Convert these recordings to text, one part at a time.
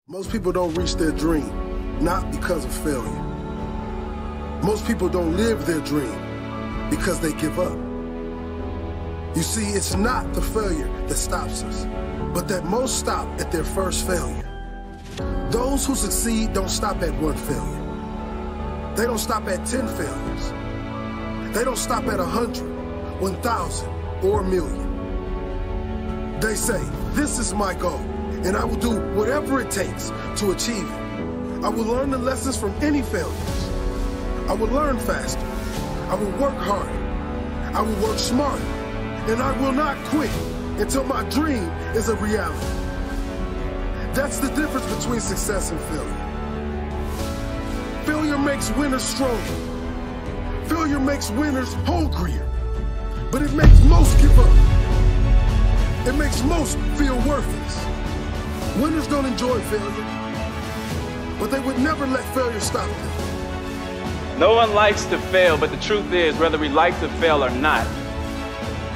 Most people don't reach their dream, not because of failure. Most people don't live their dream because they give up. You see, it's not the failure that stops us, but that most stop at their first failure. Those who succeed don't stop at one failure. They don't stop at 10 failures. They don't stop at 100, 1,000, or 1,000,000. They say, this is my goal, and I will do whatever it takes to achieve it. I will learn the lessons from any failures. I will learn faster. I will work harder. I will work smarter. And I will not quit until my dream is a reality. That's the difference between success and failure. Failure makes winners stronger. Failure makes winners hungrier. But it makes most give up. It makes most feel worthless. Winners don't enjoy failure, but they would never let failure stop them. No one likes to fail, but the truth is, whether we like to fail or not,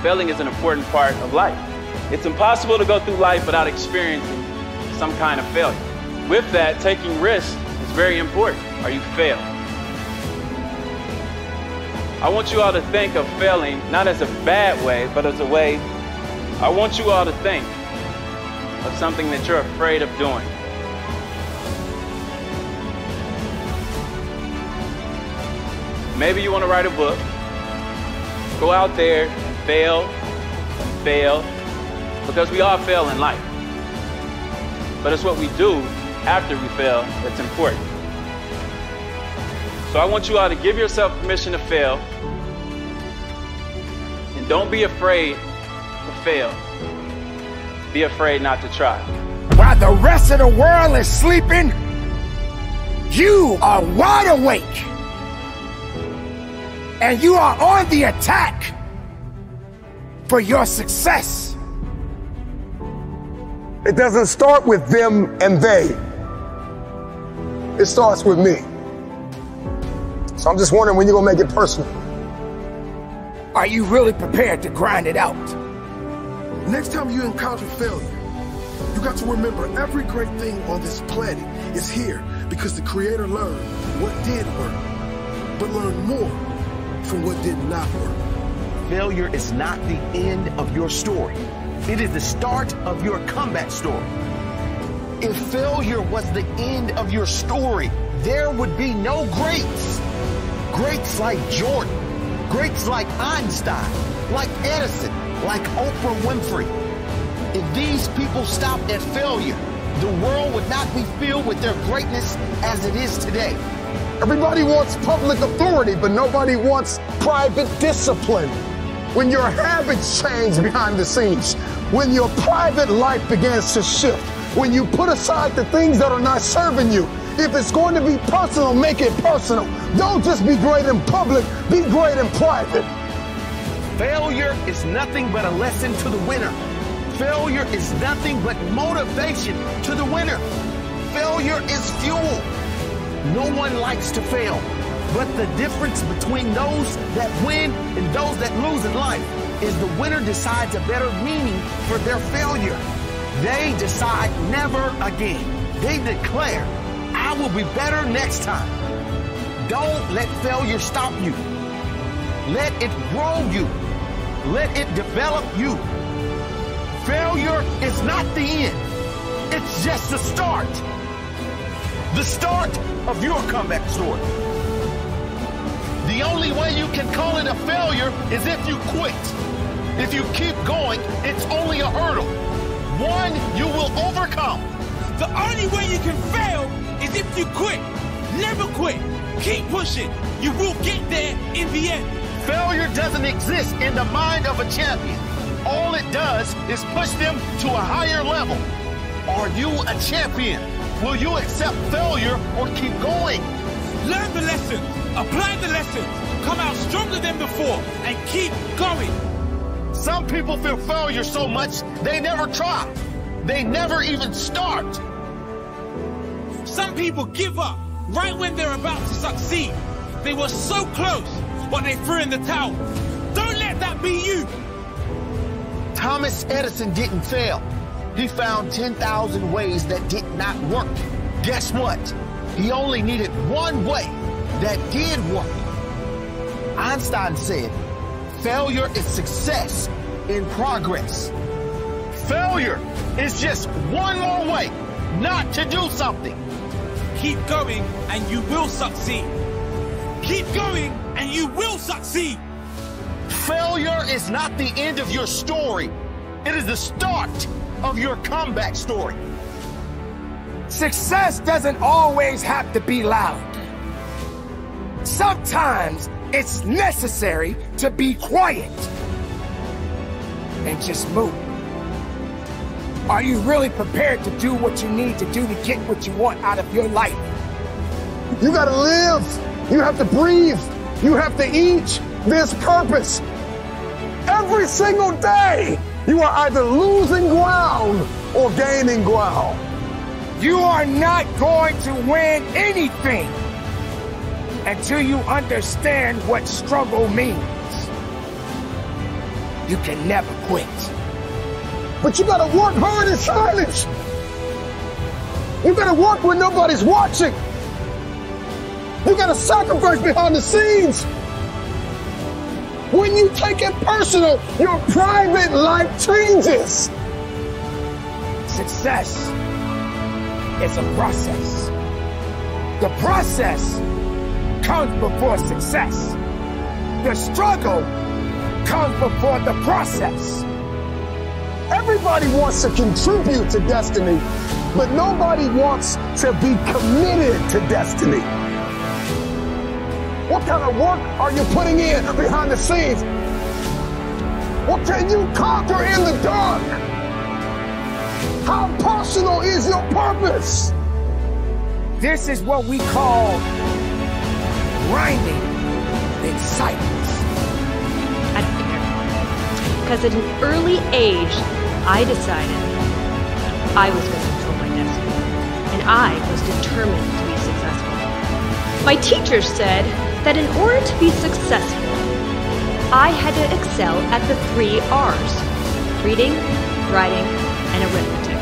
failing is an important part of life. It's impossible to go through life without experiencing some kind of failure. With that, taking risks is very important, or you fail. I want you all to think of failing not as a bad way, but as a way I want you all to think of something that you're afraid of doing. Maybe you want to write a book. Go out there, fail, because we all fail in life. But it's what we do after we fail that's important. So I want you all to give yourself permission to fail, and don't be afraid to fail. Be afraid not to try. While the rest of the world is sleeping, you are wide awake. And you are on the attack for your success. It doesn't start with them and they. It starts with me. So I'm just wondering when you're gonna make it personal. Are you really prepared to grind it out? Next time you encounter failure, you got to remember every great thing on this planet is here because the Creator learned what did work, but learned more from what did not work. Failure is not the end of your story. It is the start of your comeback story. If failure was the end of your story, there would be no greats. Greats like Jordan, greats like Einstein, like Edison, like Oprah Winfrey. If these people stopped at failure, the world would not be filled with their greatness as it is today. Everybody wants public authority, but nobody wants private discipline. When your habits change behind the scenes, when your private life begins to shift, when you put aside the things that are not serving you, if it's going to be personal, make it personal. Don't just be great in public, be great in private. Failure is nothing but a lesson to the winner. Failure is nothing but motivation to the winner. Failure is fuel. No one likes to fail, but the difference between those that win and those that lose in life is the winner decides a better meaning for their failure. They decide never again. They declare, I will be better next time. Don't let failure stop you. Let it grow you. Let it develop you. Failure is not the end. It's just the start. The start of your comeback story. The only way you can call it a failure is if you quit. If you keep going, it's only a hurdle. One you will overcome. The only way you can fail is if you quit. Never quit. Keep pushing. You will get there in the end. Failure doesn't exist in the mind of a champion. All it does is push them to a higher level. Are you a champion? Will you accept failure or keep going? Learn the lessons, apply the lessons, come out stronger than before, and keep going. Some people fear failure so much, they never try. They never even start. Some people give up right when they're about to succeed. They were so close, but they threw in the towel. Don't let that be you. Thomas Edison didn't fail. he found 10,000 ways that did not work. Guess what? He only needed one way that did work. Einstein said, failure is success in progress. Failure is just one more way not to do something. Keep going and you will succeed. Keep going and you will succeed. Failure is not the end of your story. It is the start of your comeback story. Success doesn't always have to be loud. Sometimes it's necessary to be quiet and just move. Are you really prepared to do what you need to do to get what you want out of your life? You gotta live. You have to breathe. You have to eat. There's purpose. Every single day, you are either losing ground or gaining ground. You are not going to win anything until you understand what struggle means. You can never quit. But you gotta work hard in silence. You gotta work when nobody's watching. You gotta sacrifice behind the scenes. When you take it personal, your private life changes. Success is a process. The process comes before success. The struggle comes before the process. Everybody wants to contribute to destiny, but nobody wants to be committed to destiny. What kind of work are you putting in behind the scenes? What can you conquer in the dark? How personal is your purpose? This is what we call grinding in silence. I don't care. Because at an early age, I decided I was going to control my destiny. And I was determined to be successful. My teachers said that in order to be successful, I had to excel at the 3 R's: reading, writing, and arithmetic.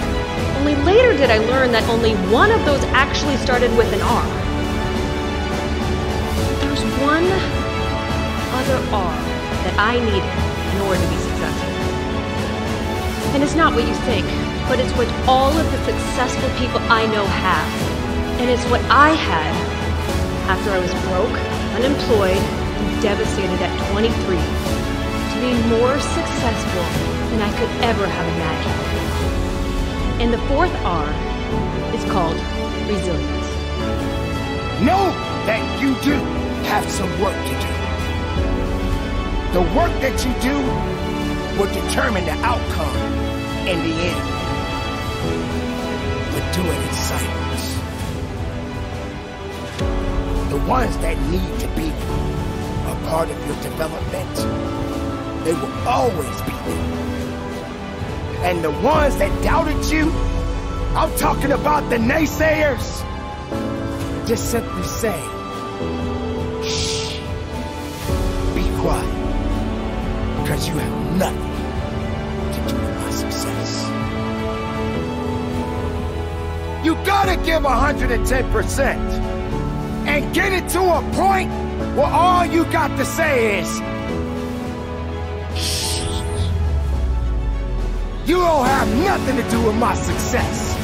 Only later did I learn that only one of those actually started with an R. There's one other R that I needed in order to be successful. And it's not what you think, but it's what all of the successful people I know have. And it's what I had after I was broke, unemployed, and devastated at 23, to be more successful than I could ever have imagined. And the 4th R is called resilience. Know that you do have some work to do. The work that you do will determine the outcome in the end. But do it in silence. The ones that need to be a part of your development, they will always be there. And the ones that doubted you, I'm talking about the naysayers, just simply say, shh, be quiet, because you have nothing to do with my success. You gotta give 110% and get it to a point where all you got to say is, you don't have nothing to do with my success.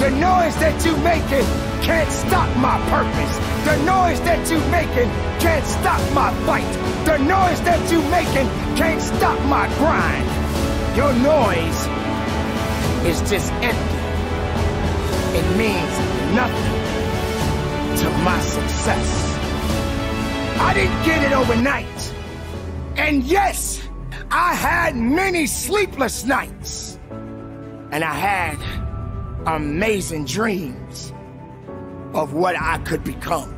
The noise that you making can't stop my purpose. The noise that you making can't stop my fight. The noise that you making can't stop my grind. Your noise is just empty. It means nothing to my success. I didn't get it overnight. And yes, I had many sleepless nights, and I had amazing dreams of what I could become.